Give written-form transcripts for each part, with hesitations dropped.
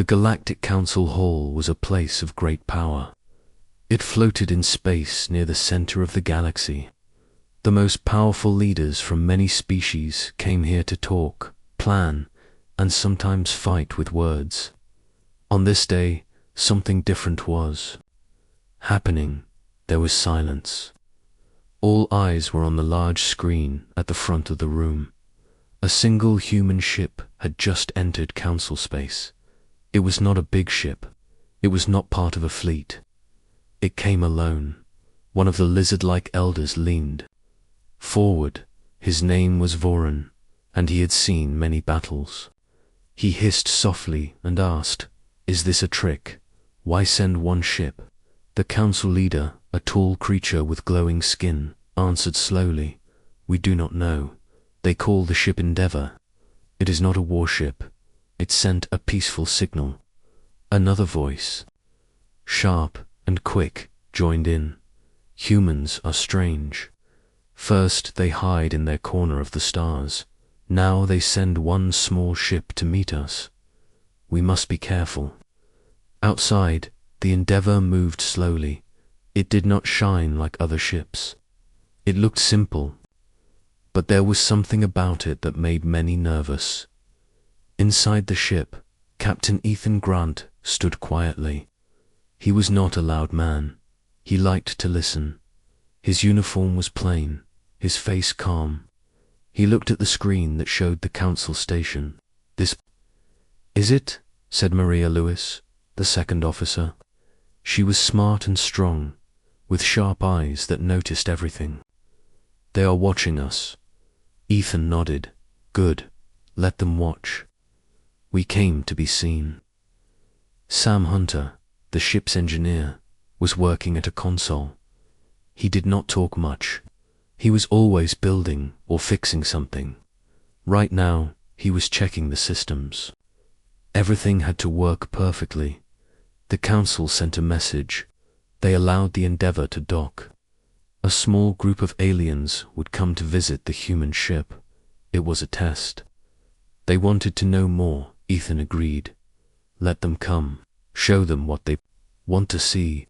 The Galactic Council Hall was a place of great power. It floated in space near the center of the galaxy. The most powerful leaders from many species came here to talk, plan, and sometimes fight with words. On this day, something different was happening. There was silence. All eyes were on the large screen at the front of the room. A single human ship had just entered council space. It was not a big ship. It was not part of a fleet. It came alone. One of the lizard-like elders leaned forward. His name was Voran, and he had seen many battles. He hissed softly and asked, "Is this a trick? Why send one ship?" The council leader, a tall creature with glowing skin, answered slowly, "We do not know. They call the ship Endeavor. It is not a warship. It sent a peaceful signal." Another voice, sharp and quick, joined in. "Humans are strange. First they hide in their corner of the stars. Now they send one small ship to meet us. We must be careful." Outside, the Endeavor moved slowly. It did not shine like other ships. It looked simple, but there was something about it that made many nervous. Inside the ship, Captain Ethan Grant stood quietly. He was not a loud man. He liked to listen. His uniform was plain, his face calm. He looked at the screen that showed the council station. "This is it?" said Maria Lewis, the second officer. She was smart and strong, with sharp eyes that noticed everything. "They are watching us." Ethan nodded. "Good. Let them watch. We came to be seen." Sam Hunter, the ship's engineer, was working at a console. He did not talk much. He was always building or fixing something. Right now, he was checking the systems. Everything had to work perfectly. The council sent a message. They allowed the Endeavor to dock. A small group of aliens would come to visit the human ship. It was a test. They wanted to know more, Ethan agreed. Let them come. Show them what they want to see.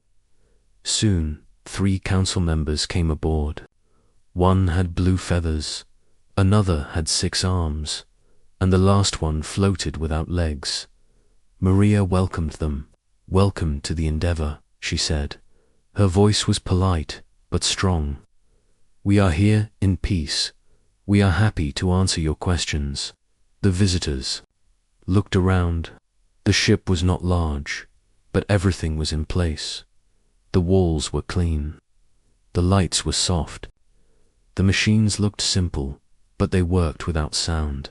Soon, 3 council members came aboard. One had blue feathers, another had 6 arms, and the last one floated without legs. Maria welcomed them. "Welcome to the Endeavor," she said. Her voice was polite, but strong. "We are here in peace. We are happy to answer your questions." The visitors looked around. The ship was not large, but everything was in place. The walls were clean. The lights were soft. The machines looked simple, but they worked without sound.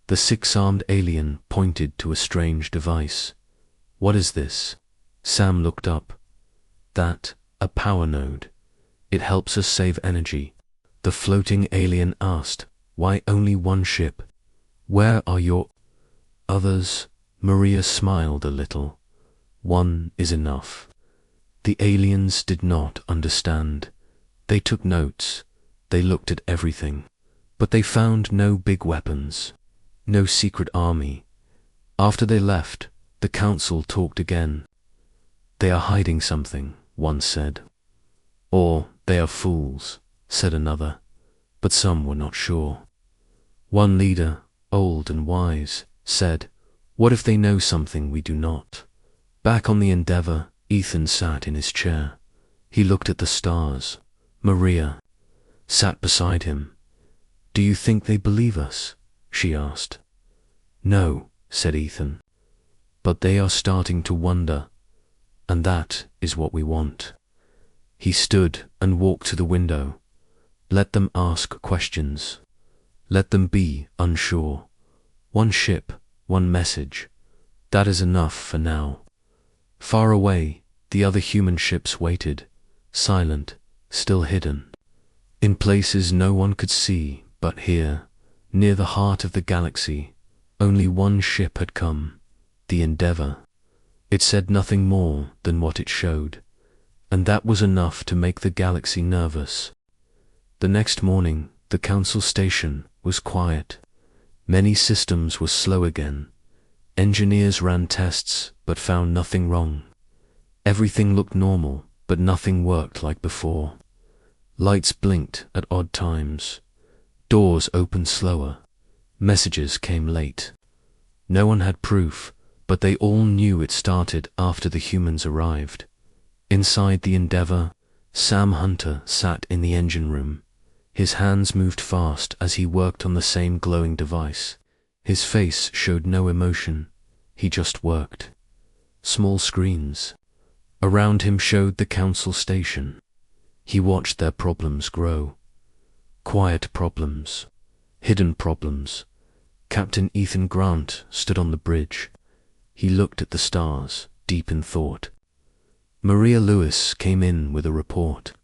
The 6-armed alien pointed to a strange device. "What is this?" Sam looked up. "That, a power node. It helps us save energy." The floating alien asked, "Why only one ship? Where are your others?" Maria smiled a little. "One is enough." The aliens did not understand. They took notes. They looked at everything. But they found no big weapons, no secret army. After they left, the council talked again. "They are hiding something," one said. "Or they are fools," said another. But some were not sure. One leader, old and wise, said, "What if they know something we do not?" Back on the Endeavor, Ethan sat in his chair. He looked at the stars. Maria sat beside him. "Do you think they believe us?" she asked. "No," said Ethan. "But they are starting to wonder, and that is what we want." He stood and walked to the window. "Let them ask questions. Let them be unsure. One ship, one message. That is enough for now." Far away, the other human ships waited, silent, still hidden. In places no one could see, but here, near the heart of the galaxy, only one ship had come, the Endeavor. It said nothing more than what it showed, and that was enough to make the galaxy nervous. The next morning, the council station was quiet. Many systems were slow again. Engineers ran tests, but found nothing wrong. Everything looked normal, but nothing worked like before. Lights blinked at odd times. Doors opened slower. Messages came late. No one had proof, but they all knew it started after the humans arrived. Inside the Endeavour, Sam Hunter sat in the engine room. His hands moved fast as he worked on the same glowing device. His face showed no emotion. He just worked. Small screens around him showed the council station. He watched their problems grow. Quiet problems, hidden problems. Captain Ethan Grant stood on the bridge. He looked at the stars, deep in thought. Maria Lewis came in with a report.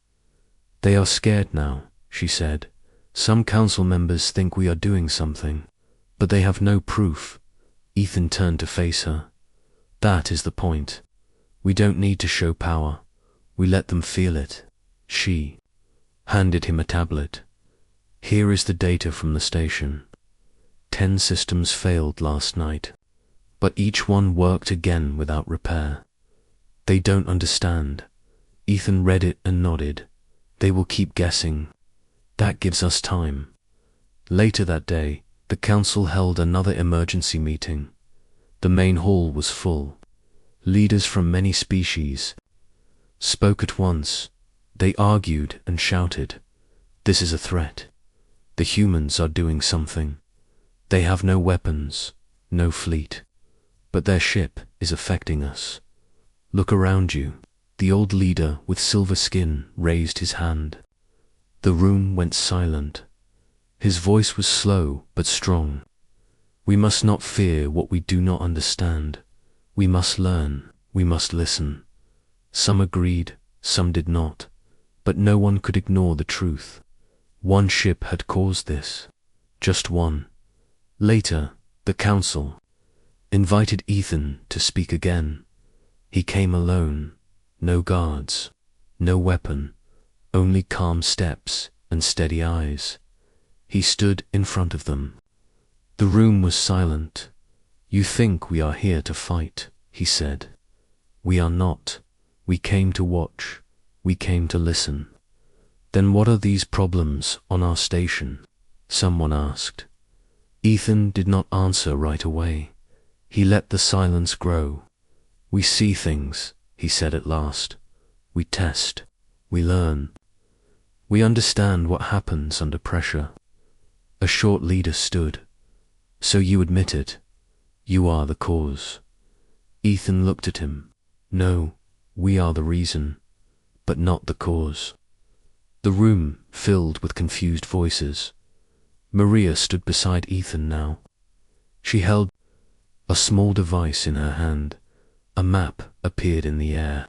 "They are scared now," she said. "Some council members think we are doing something, but they have no proof." Ethan turned to face her. "That is the point. We don't need to show power. We let them feel it." She handed him a tablet. "Here is the data from the station. 10 systems failed last night, but each one worked again without repair. They don't understand." Ethan read it and nodded. "They will keep guessing. That gives us time." Later that day, the council held another emergency meeting. The main hall was full. Leaders from many species spoke at once. They argued and shouted. "This is a threat. The humans are doing something. They have no weapons, no fleet, but their ship is affecting us. Look around you." The old leader with silver skin raised his hand. The room went silent. His voice was slow but strong. "We must not fear what we do not understand. We must learn, we must listen." Some agreed, some did not, but no one could ignore the truth. One ship had caused this, just one. Later, the council invited Ethan to speak again. He came alone, no guards, no weapon, only calm steps and steady eyes. He stood in front of them. The room was silent. "You think we are here to fight," he said. "We are not. We came to watch. We came to listen." "Then what are these problems on our station?" someone asked. Ethan did not answer right away. He let the silence grow. "We see things," he said at last. "We test. We learn. We understand what happens under pressure." A short leader stood. "So you admit it? You are the cause." Ethan looked at him. "No, we are the reason, but not the cause." The room filled with confused voices. Maria stood beside Ethan now. She held a small device in her hand. A map appeared in the air.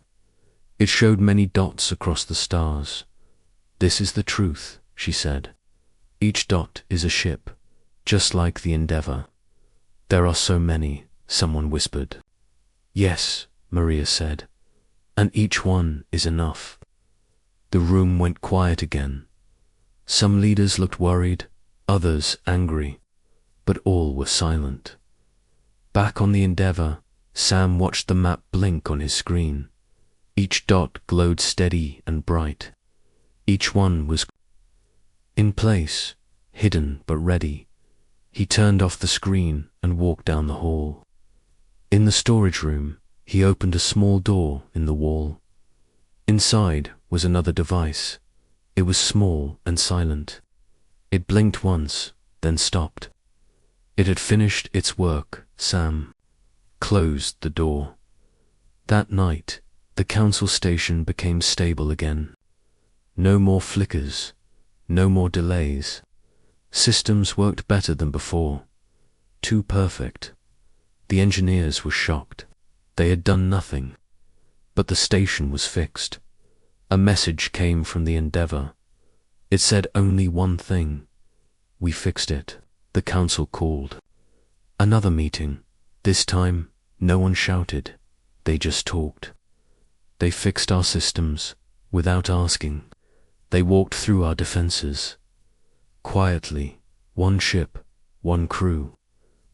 It showed many dots across the stars. "This is the truth," she said. "Each dot is a ship, just like the Endeavour." "There are so many," someone whispered. "Yes," Maria said, "and each one is enough." The room went quiet again. Some leaders looked worried, others angry, but all were silent. Back on the Endeavour, Sam watched the map blink on his screen. Each dot glowed steady and bright. Each one was in place, hidden but ready. He turned off the screen and walked down the hall. In the storage room, he opened a small door in the wall. Inside was another device. It was small and silent. It blinked once, then stopped. It had finished its work. Sam closed the door. That night, the council station became stable again. No more flickers, no more delays. Systems worked better than before. Too perfect. The engineers were shocked. They had done nothing. But the station was fixed. A message came from the Endeavour. It said only one thing. "We fixed it." The council called. Another meeting. This time, no one shouted. They just talked. They fixed our systems without asking. They walked through our defenses. Quietly, one ship, one crew.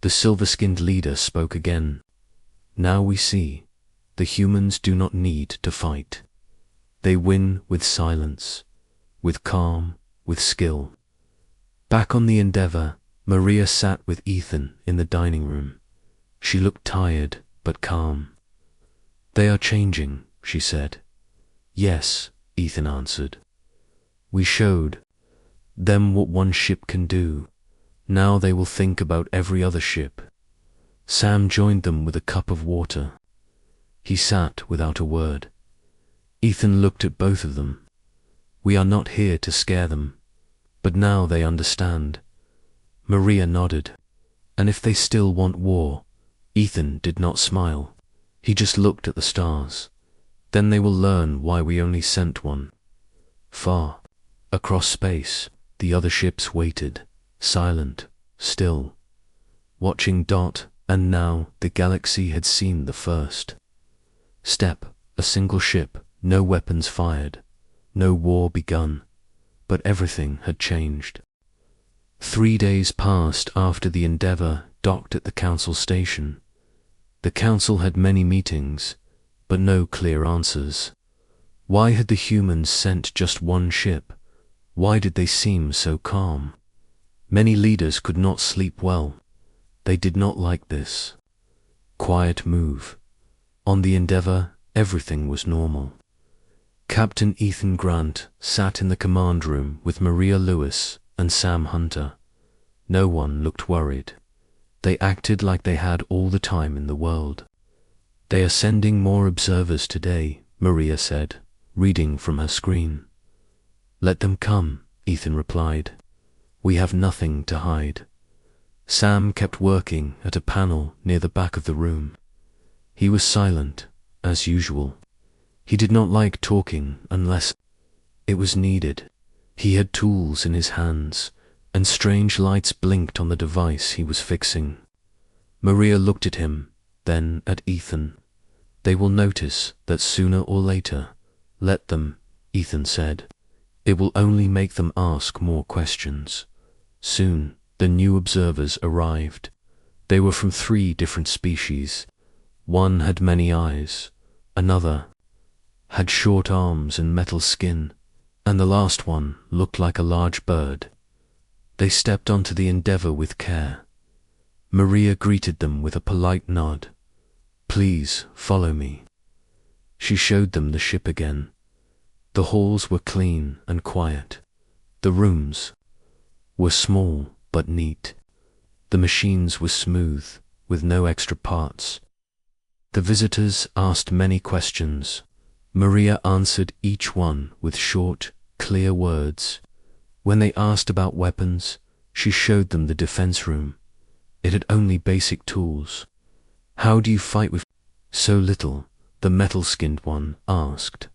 The silver-skinned leader spoke again. Now we see, the humans do not need to fight. They win with silence, with calm, with skill. Back on the Endeavour, Maria sat with Ethan in the dining room. She looked tired, but calm. "They are changing," she said. "Yes," Ethan answered. "We showed them what one ship can do. Now they will think about every other ship." Sam joined them with a cup of water. He sat without a word. Ethan looked at both of them. "We are not here to scare them, but now they understand." Maria nodded. "And if they still want war?" Ethan did not smile. He just looked at the stars. "Then they will learn why we only sent one." Far across space, the other ships waited, silent, still, watching Dot, and now the galaxy had seen the first step, a single ship, no weapons fired, no war begun, but everything had changed. 3 days passed after the Endeavour docked at the Council station. The Council had many meetings, but no clear answers. Why had the humans sent just one ship? Why did they seem so calm? Many leaders could not sleep well. They did not like this quiet move. On the Endeavour, everything was normal. Captain Ethan Grant sat in the command room with Maria Lewis and Sam Hunter. No one looked worried. They acted like they had all the time in the world. "They are sending more observers today," Maria said, reading from her screen. "Let them come," Ethan replied. "We have nothing to hide." Sam kept working at a panel near the back of the room. He was silent, as usual. He did not like talking unless it was needed. He had tools in his hands, and strange lights blinked on the device he was fixing. Maria looked at him, then at Ethan. "They will notice that sooner or later. Let them," Ethan said. "It will only make them ask more questions." Soon, the new observers arrived. They were from 3 different species. One had many eyes, another had short arms and metal skin, and the last one looked like a large bird. They stepped onto the Endeavour with care. Maria greeted them with a polite nod. "Please follow me." She showed them the ship again. The halls were clean and quiet. The rooms were small but neat. The machines were smooth, with no extra parts. The visitors asked many questions. Maria answered each one with short, clear words. When they asked about weapons, she showed them the defense room. It had only basic tools. "How do you fight with so little?" the metal-skinned one asked.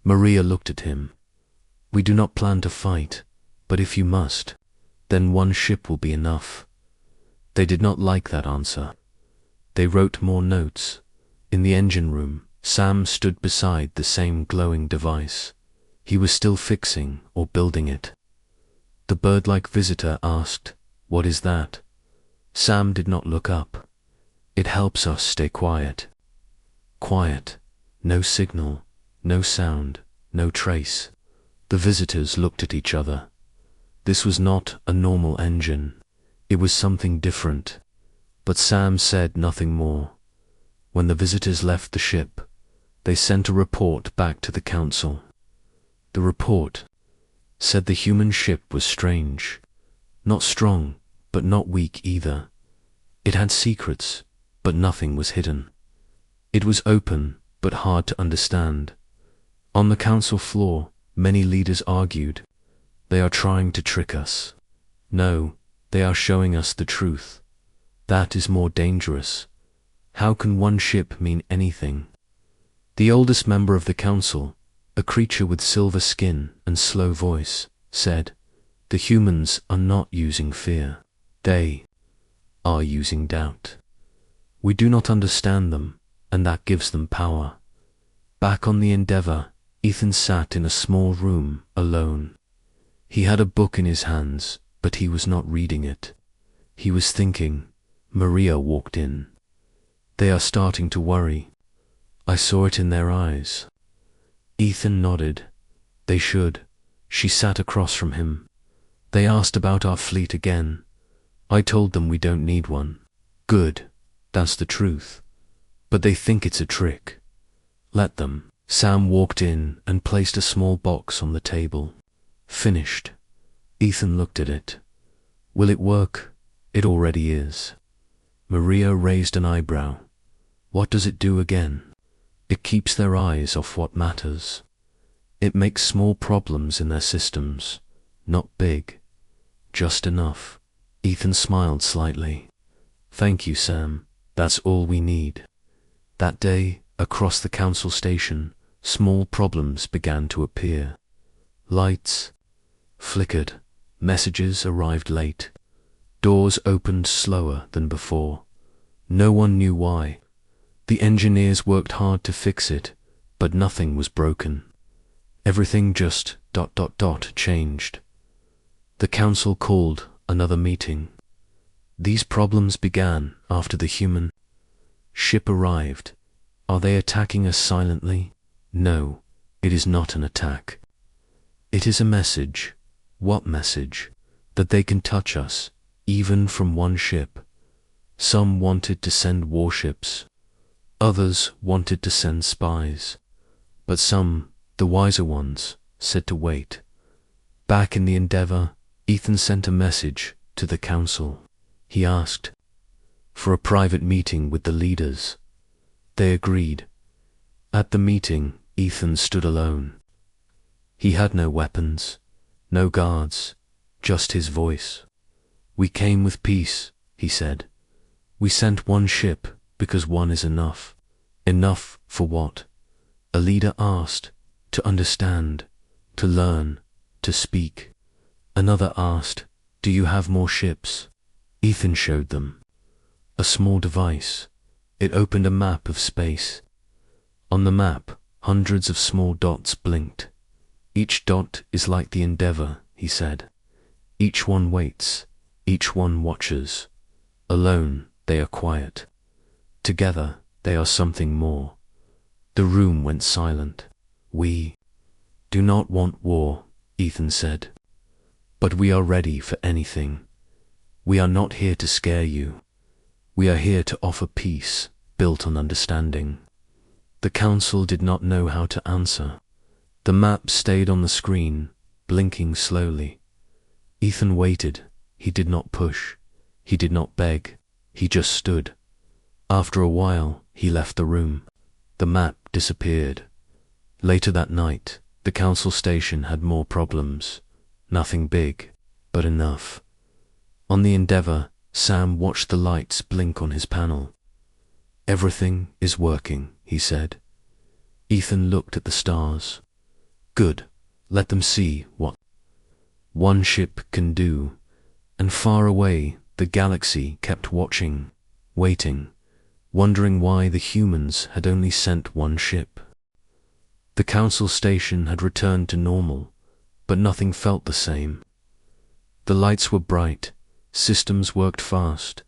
Maria looked at him. "We do not plan to fight, but if you must, then one ship will be enough." They did not like that answer. They wrote more notes. In the engine room, Sam stood beside the same glowing device. He was still fixing or building it. The bird-like visitor asked, "What is that?" Sam did not look up. "It helps us stay quiet." Quiet. No signal, no sound, no trace. The visitors looked at each other. This was not a normal engine. It was something different. But Sam said nothing more. When the visitors left the ship, they sent a report back to the council. The report said the human ship was strange. Not strong, but not weak either. It had secrets, but nothing was hidden. It was open, but hard to understand. On the council floor, many leaders argued, "They are trying to trick us." "No, they are showing us the truth. That is more dangerous. How can one ship mean anything?" The oldest member of the council, a creature with silver skin and slow voice, said, "The humans are not using fear. They are using doubt. We do not understand them, and that gives them power." Back on the Endeavour, Ethan sat in a small room, alone. He had a book in his hands, but he was not reading it. He was thinking. Maria walked in. They are starting to worry. I saw it in their eyes. Ethan nodded. They should. She sat across from him. They asked about our fleet again. I told them we don't need one. Good. That's the truth. But they think it's a trick. Let them. Sam walked in and placed a small box on the table. Finished. Ethan looked at it. Will it work? It already is. Maria raised an eyebrow. What does it do again? It keeps their eyes off what matters. It makes small problems in their systems. Not big. Just enough. Ethan smiled slightly. Thank you, Sam. That's all we need. That day, across the council station, small problems began to appear. Lights flickered. Messages arrived late. Doors opened slower than before. No one knew why. The engineers worked hard to fix it, but nothing was broken. Everything just ... changed. The council called another meeting. These problems began after the human ship arrived. Are they attacking us silently? No, it is not an attack. It is a message. What message? That they can touch us, even from one ship. Some wanted to send warships. Others wanted to send spies. But some, the wiser ones, said to wait. Back in the Endeavour, Ethan sent a message to the council. He asked for a private meeting with the leaders. They agreed. At the meeting, Ethan stood alone. He had no weapons, no guards, just his voice. We came with peace, he said. We sent one ship because one is enough. Enough for what? A leader asked. To understand, to learn, to speak. Another asked, do you have more ships? Ethan showed them. A small device. It opened a map of space. On the map, hundreds of small dots blinked. Each dot is like the Endeavour, he said. Each one waits. Each one watches. Alone, they are quiet. Together, they are something more. The room went silent. We do not want war, Ethan said. But we are ready for anything. We are not here to scare you. We are here to offer peace, built on understanding. The council did not know how to answer. The map stayed on the screen, blinking slowly. Ethan waited. He did not push. He did not beg. He just stood. After a while, he left the room. The map disappeared. Later that night, the council station had more problems. Nothing big, but enough. On the Endeavour, Sam watched the lights blink on his panel. Everything is working, he said. Ethan looked at the stars. Good. Let them see what one ship can do. And far away, the galaxy kept watching, waiting, wondering why the humans had only sent one ship. The council station had returned to normal, but nothing felt the same. The lights were bright, systems worked fast,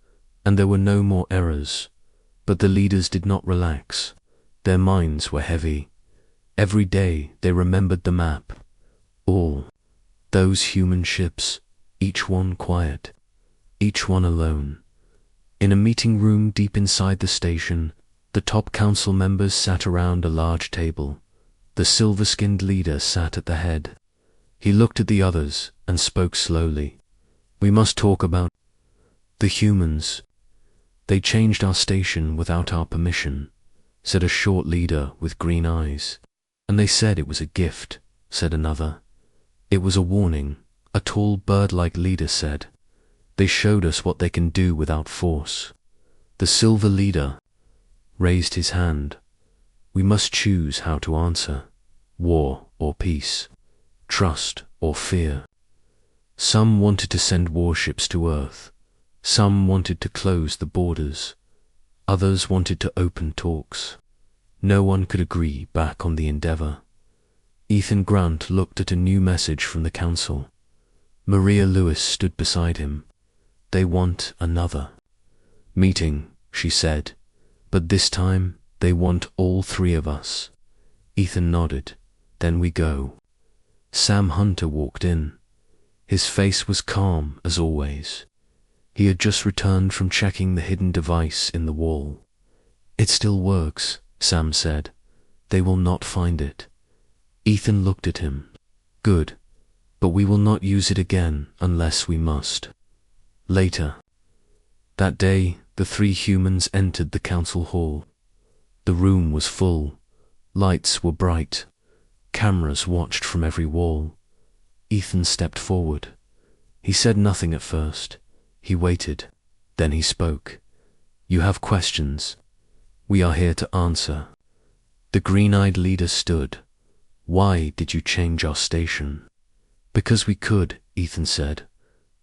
and there were no more errors. But the leaders did not relax. Their minds were heavy. Every day they remembered the map. All those human ships, each one quiet, each one alone. In a meeting room deep inside the station, the top council members sat around a large table. The silver-skinned leader sat at the head. He looked at the others and spoke slowly. We must talk about the humans. They changed our station without our permission, said a short leader with green eyes. And they said it was a gift, said another. It was a warning, a tall bird-like leader said. They showed us what they can do without force. The silver leader raised his hand. We must choose how to answer. War or peace. Trust or fear. Some wanted to send warships to Earth. Some wanted to close the borders. Others wanted to open talks. No one could agree back on the Endeavour. Ethan Grant looked at a new message from the council. Maria Lewis stood beside him. They want another. Meeting, she said, but this time they want all three of us. Ethan nodded. Then we go. Sam Hunter walked in. His face was calm as always. He had just returned from checking the hidden device in the wall. It still works, Sam said. They will not find it. Ethan looked at him. Good, but we will not use it again unless we must. Later. That day, the three humans entered the council hall. The room was full. Lights were bright. Cameras watched from every wall. Ethan stepped forward. He said nothing at first. He waited. Then he spoke. You have questions. We are here to answer. The green-eyed leader stood. Why did you change our station? Because we could, Ethan said,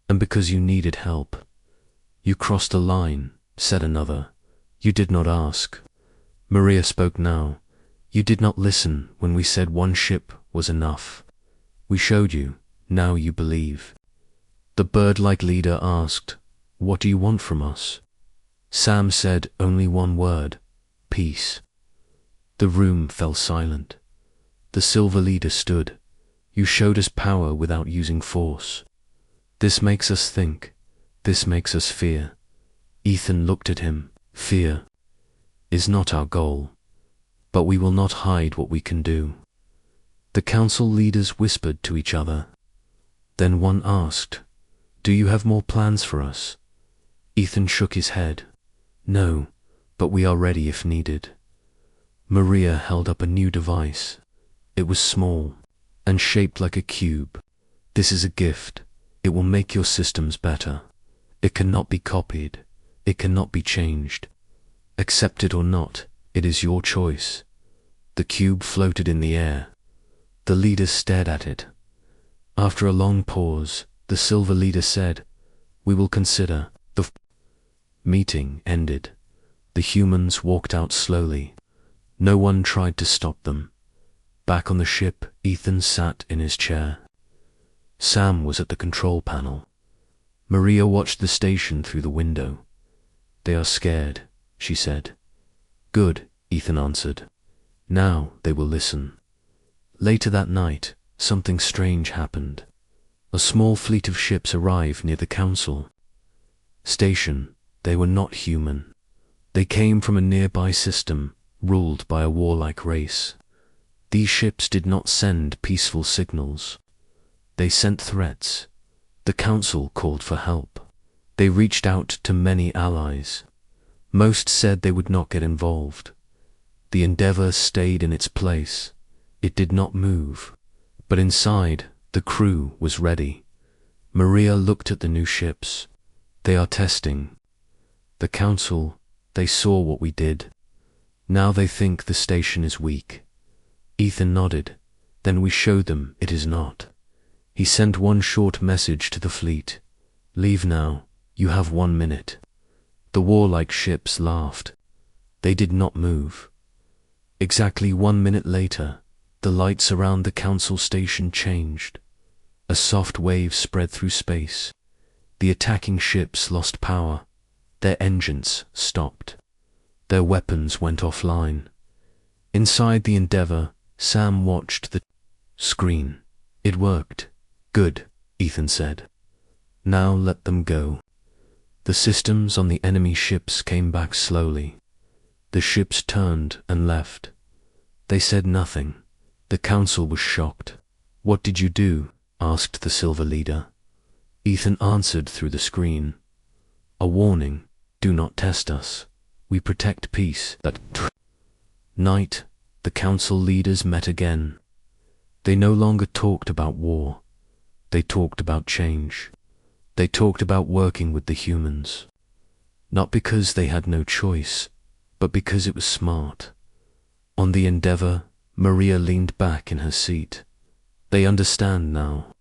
and because you needed help. You crossed a line, said another. You did not ask. Maria spoke now. You did not listen when we said one ship was enough. We showed you, now you believe. The bird-like leader asked, what do you want from us? Sam said only one word, peace. The room fell silent. The silver leader stood. You showed us power without using force. This makes us think. This makes us fear. Ethan looked at him. Fear is not our goal, but we will not hide what we can do. The council leaders whispered to each other. Then one asked, do you have more plans for us? Ethan shook his head. No, but we are ready if needed. Maria held up a new device. It was small and shaped like a cube. This is a gift. It will make your systems better. It cannot be copied. It cannot be changed. Accept it or not, it is your choice. The cube floated in the air. The leaders stared at it. After a long pause, the silver leader said, we will consider. The meeting ended. The humans walked out slowly. No one tried to stop them. Back on the ship, Ethan sat in his chair. Sam was at the control panel. Maria watched the station through the window. They are scared, she said. Good, Ethan answered. Now they will listen. Later that night, something strange happened. A small fleet of ships arrived near the council station. They were not human. They came from a nearby system ruled by a warlike race. These ships did not send peaceful signals. They sent threats. The council called for help. They reached out to many allies. Most said they would not get involved. The Endeavour stayed in its place. It did not move. But inside, the crew was ready. Maria looked at the new ships. They are testing. The council, they saw what we did. Now they think the station is weak. Ethan nodded. Then we showed them it is not. He sent one short message to the fleet. Leave now. You have 1 minute. The warlike ships laughed. They did not move. Exactly 1 minute later, the lights around the council station changed. A soft wave spread through space. The attacking ships lost power. Their engines stopped. Their weapons went offline. Inside the Endeavour, Sam watched the screen. It worked. Good, Ethan said. Now let them go. The systems on the enemy ships came back slowly. The ships turned and left. They said nothing. The council was shocked. What did you do? Asked the silver leader. Ethan answered through the screen. A warning. Do not test us. We protect peace. That night, the council leaders met again. They no longer talked about war. They talked about change. They talked about working with the humans. Not because they had no choice, but because it was smart. On the Endeavour, Maria leaned back in her seat. They understand now.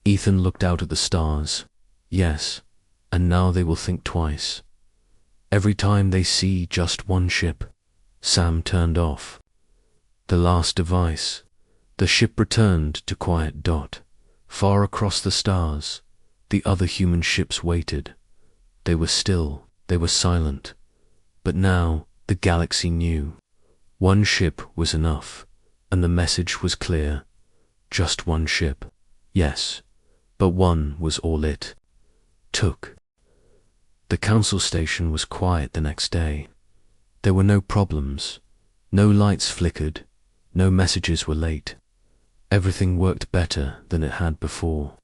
Ethan looked out at the stars. Yes, and now they will think twice. Every time they see just one ship, Sam turned off. The last device. The ship returned to quiet dot. Far across the stars, the other human ships waited. They were still. They were silent. But now the galaxy knew. One ship was enough, and the message was clear. Just one ship, yes, but one was all it took. The council station was quiet the next day. There were no problems. No lights flickered. No messages were late. Everything worked better than it had before.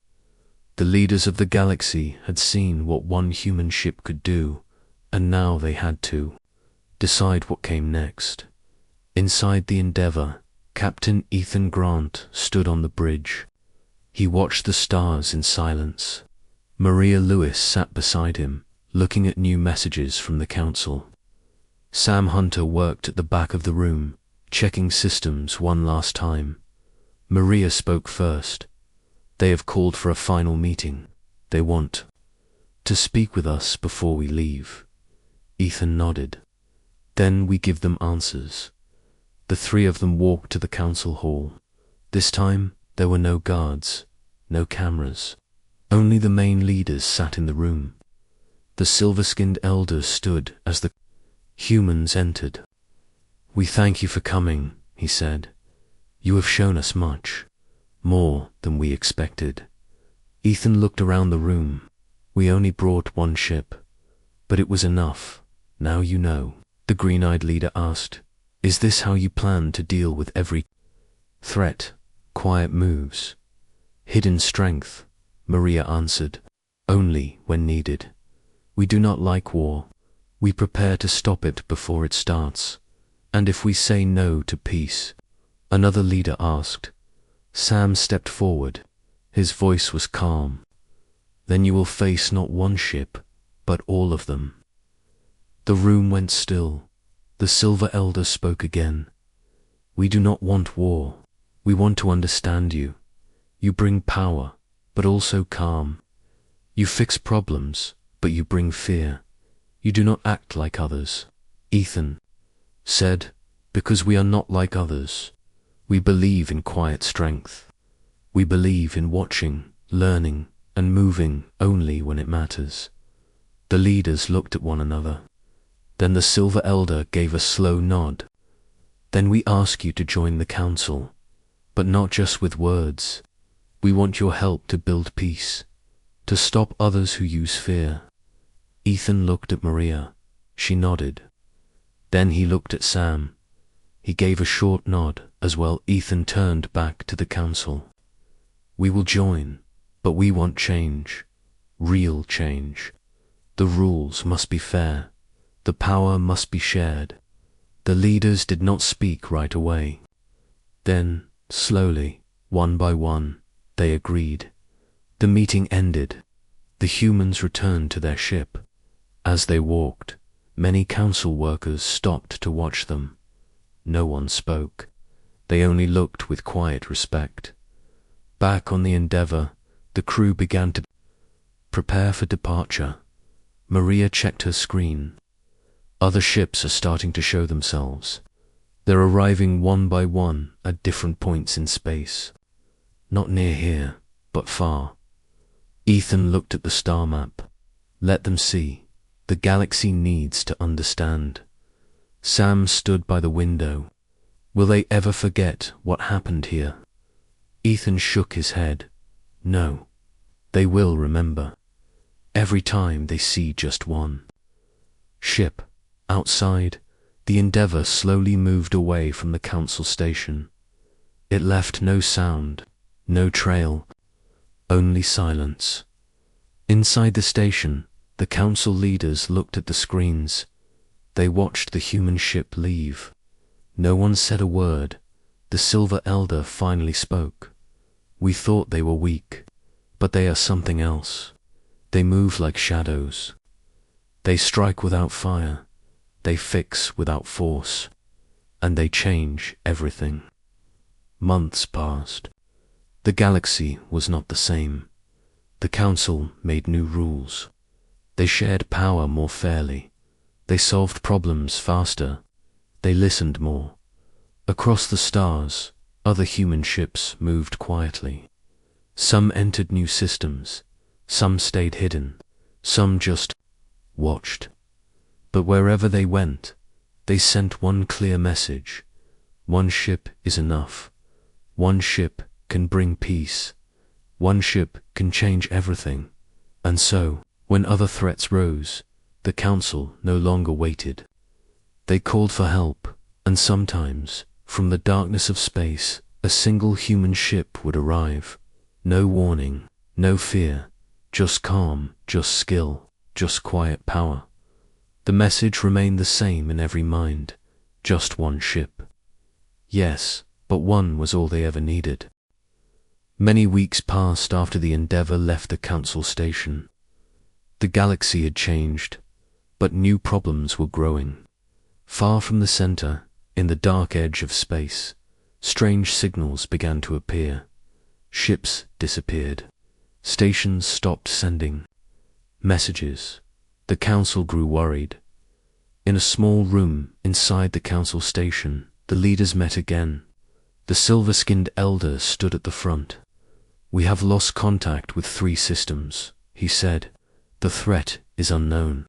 The leaders of the galaxy had seen what one human ship could do, and now they had to decide what came next. Inside the Endeavour, Captain Ethan Grant stood on the bridge. He watched the stars in silence. Maria Lewis sat beside him, looking at new messages from the council. Sam Hunter worked at the back of the room, checking systems one last time. Maria spoke first. They have called for a final meeting. They want to speak with us before we leave. Ethan nodded. Then we give them answers. The three of them walked to the council hall. This time, there were no guards, no cameras. Only the main leaders sat in the room. The silver-skinned elders stood as the humans entered. "We thank you for coming," he said. "You have shown us much, more than we expected." Ethan looked around the room. "We only brought one ship, but it was enough. Now you know." The green-eyed leader asked, "Is this how you plan to deal with every threat?" "Quiet moves. Hidden strength," Maria answered. "Only when needed. We do not like war. We prepare to stop it before it starts. And if we say no to peace?" Another leader asked. Sam stepped forward. His voice was calm. "Then you will face not one ship, but all of them." The room went still. The Silver Elder spoke again. "We do not want war. We want to understand you. You bring power, but also calm. You fix problems, but you bring fear. You do not act like others." Ethan said, "Because we are not like others. We believe in quiet strength. We believe in watching, learning, and moving only when it matters." The leaders looked at one another. Then the Silver Elder gave a slow nod. "Then we ask you to join the council, but not just with words. We want your help to build peace, to stop others who use fear." Ethan looked at Maria. She nodded. Then he looked at Sam. He gave a short nod as well. Ethan turned back to the council. "We will join, but we want change. Real change. The rules must be fair. The power must be shared." The leaders did not speak right away. Then, slowly, one by one, they agreed. The meeting ended. The humans returned to their ship. As they walked, many council workers stopped to watch them. No one spoke. They only looked with quiet respect. Back on the Endeavour, the crew began to prepare for departure. Maria checked her screen. Other ships are starting to show themselves. They're arriving one by one at different points in space. Not near here, but far. Ethan looked at the star map. Let them see. The galaxy needs to understand. Sam stood by the window. Will they ever forget what happened here? Ethan shook his head. No. They will remember. Every time they see just one ship. Outside, the Endeavour slowly moved away from the council station. It left no sound, no trail, only silence. Inside the station, the council leaders looked at the screens. They watched the human ship leave. No one said a word. The Silver Elder finally spoke. "We thought they were weak, but they are something else. They move like shadows. They strike without fire. They fix without force. And they change everything." Months passed. The galaxy was not the same. The council made new rules. They shared power more fairly. They solved problems faster. They listened more. Across the stars, other human ships moved quietly. Some entered new systems. Some stayed hidden. Some just watched. But wherever they went, they sent one clear message. One ship is enough. One ship can bring peace. One ship can change everything. And so, when other threats rose, the council no longer waited. They called for help, and sometimes, from the darkness of space, a single human ship would arrive. No warning, no fear, just calm, just skill, just quiet power. The message remained the same in every mind, just one ship. Yes, but one was all they ever needed. Many weeks passed after the Endeavour left the council station. The galaxy had changed, but new problems were growing. Far from the center, in the dark edge of space, strange signals began to appear. Ships disappeared. Stations stopped sending messages. The council grew worried. In a small room inside the council station, the leaders met again. The silver-skinned elder stood at the front. "We have lost contact with 3 systems," he said. "The threat is unknown."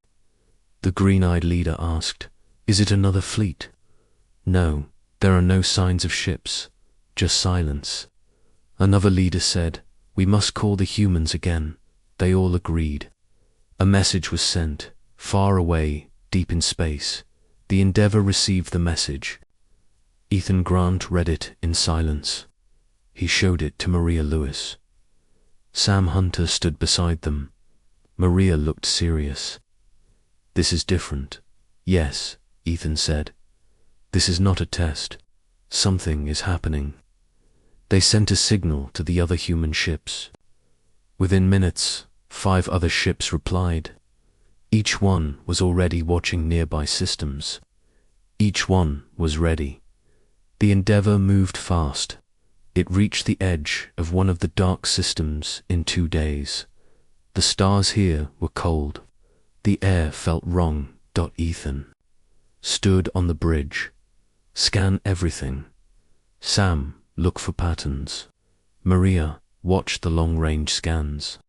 The green-eyed leader asked, "Is it another fleet?" "No, there are no signs of ships, just silence." Another leader said, "We must call the humans again." They all agreed. A message was sent, far away, deep in space. The Endeavour received the message. Ethan Grant read it in silence. He showed it to Maria Lewis. Sam Hunter stood beside them. Maria looked serious. "This is different." "Yes," Ethan said. "This is not a test. Something is happening." They sent a signal to the other human ships. Within minutes, 5 other ships replied. Each one was already watching nearby systems. Each one was ready. The Endeavour moved fast. It reached the edge of one of the dark systems in 2 days. The stars here were cold. The air felt wrong. Ethan stood on the bridge. "Scan everything." "Sam, look for patterns." Maria watched the long-range scans.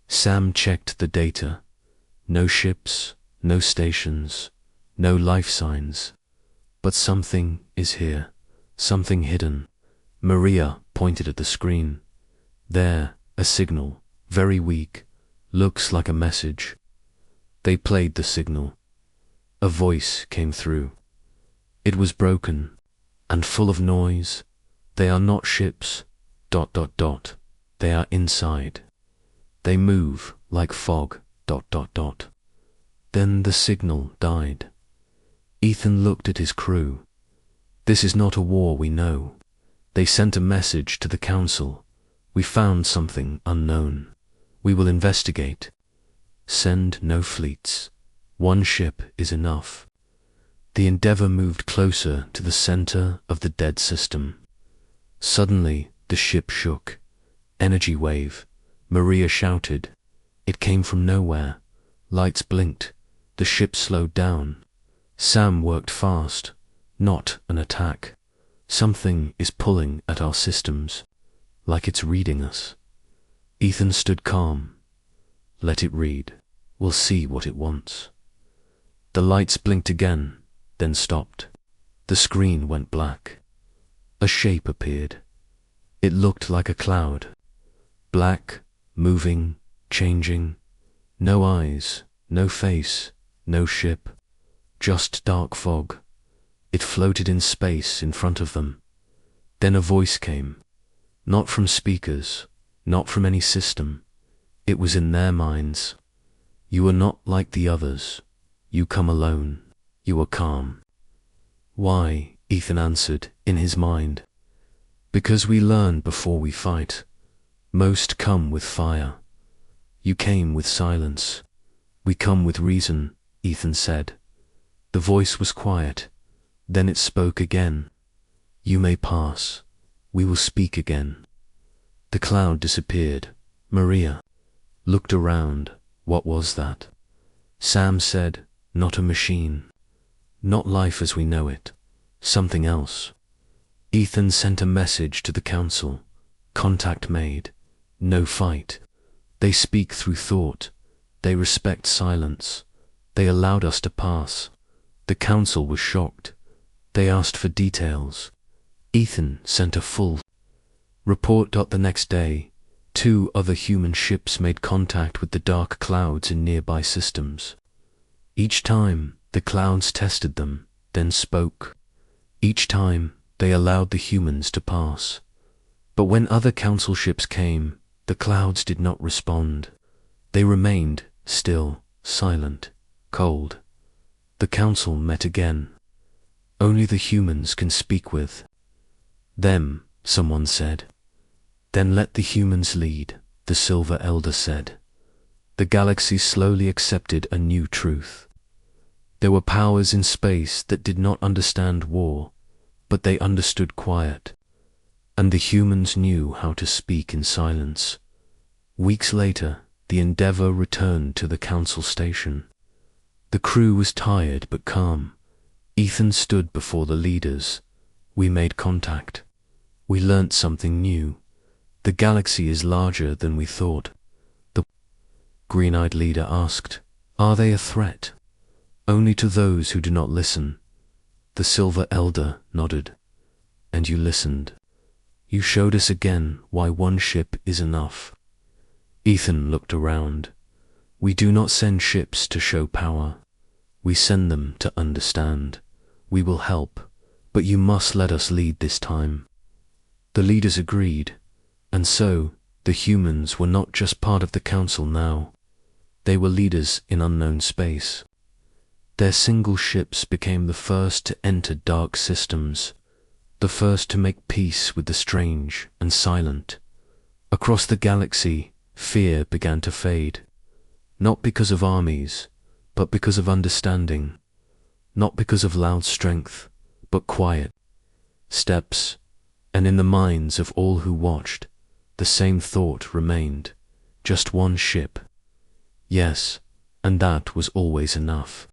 Sam checked the data. No ships, no stations, no life signs. But something is here, something hidden. Maria pointed at the screen. "There, a signal, very weak, looks like a message." They played the signal. A voice came through. It was broken and full of noise. "They are not ships, ... They are inside. They move like fog, ... Then the signal died. Ethan looked at his crew. "This is not a war we know." They sent a message to the council. "We found something unknown. We will investigate. Send no fleets. One ship is enough." The Endeavour moved closer to the center of the dead system. Suddenly, the ship shook. Energy wave. Maria shouted. It came from nowhere. Lights blinked. The ship slowed down. Sam worked fast. Not an attack. Something is pulling at our systems, like it's reading us. Ethan stood calm. "Let it read. We'll see what it wants." The lights blinked again, then stopped. The screen went black. A shape appeared. It looked like a cloud. Black, moving, changing. No eyes, no face, no ship. Just dark fog. It floated in space in front of them. Then a voice came. Not from speakers, not from any system. It was in their minds. "You are not like the others. You come alone. You are calm." "Why?" Ethan answered, in his mind. "Because we learn before we fight. Most come with fire. You came with silence. We come with reason," Ethan said. The voice was quiet. Then it spoke again. "You may pass. We will speak again." The cloud disappeared. Maria looked around. What was that? Sam said, "Not a machine. Not life as we know it. Something else." Ethan sent a message to the council. Contact made. No fight. They speak through thought. They respect silence. They allowed us to pass. The council was shocked. They asked for details. Ethan sent a full report. The next day, 2 other human ships made contact with the dark clouds in nearby systems. Each time, the clouds tested them, then spoke. Each time, they allowed the humans to pass. But when other council ships came, the clouds did not respond. They remained still, silent, cold. The council met again. Only the humans can speak with them, someone said. Then let the humans lead, the Silver Elder said. The galaxy slowly accepted a new truth. There were powers in space that did not understand war, but they understood quiet. And the humans knew how to speak in silence. Weeks later, the Endeavour returned to the council station. The crew was tired but calm. Ethan stood before the leaders. We made contact. We learnt something new. The galaxy is larger than we thought. The green-eyed leader asked, "Are they a threat?" "Only to those who do not listen." The Silver Elder nodded. "And you listened. You showed us again why one ship is enough." Ethan looked around. "We do not send ships to show power. We send them to understand. We will help, but you must let us lead this time." The leaders agreed, and so the humans were not just part of the council now. They were leaders in unknown space. Their single ships became the first to enter dark systems, the first to make peace with the strange and silent. Across the galaxy, fear began to fade, not because of armies, but because of understanding, not because of loud strength, but quiet steps, and in the minds of all who watched, the same thought remained, just one ship. Yes, and that was always enough.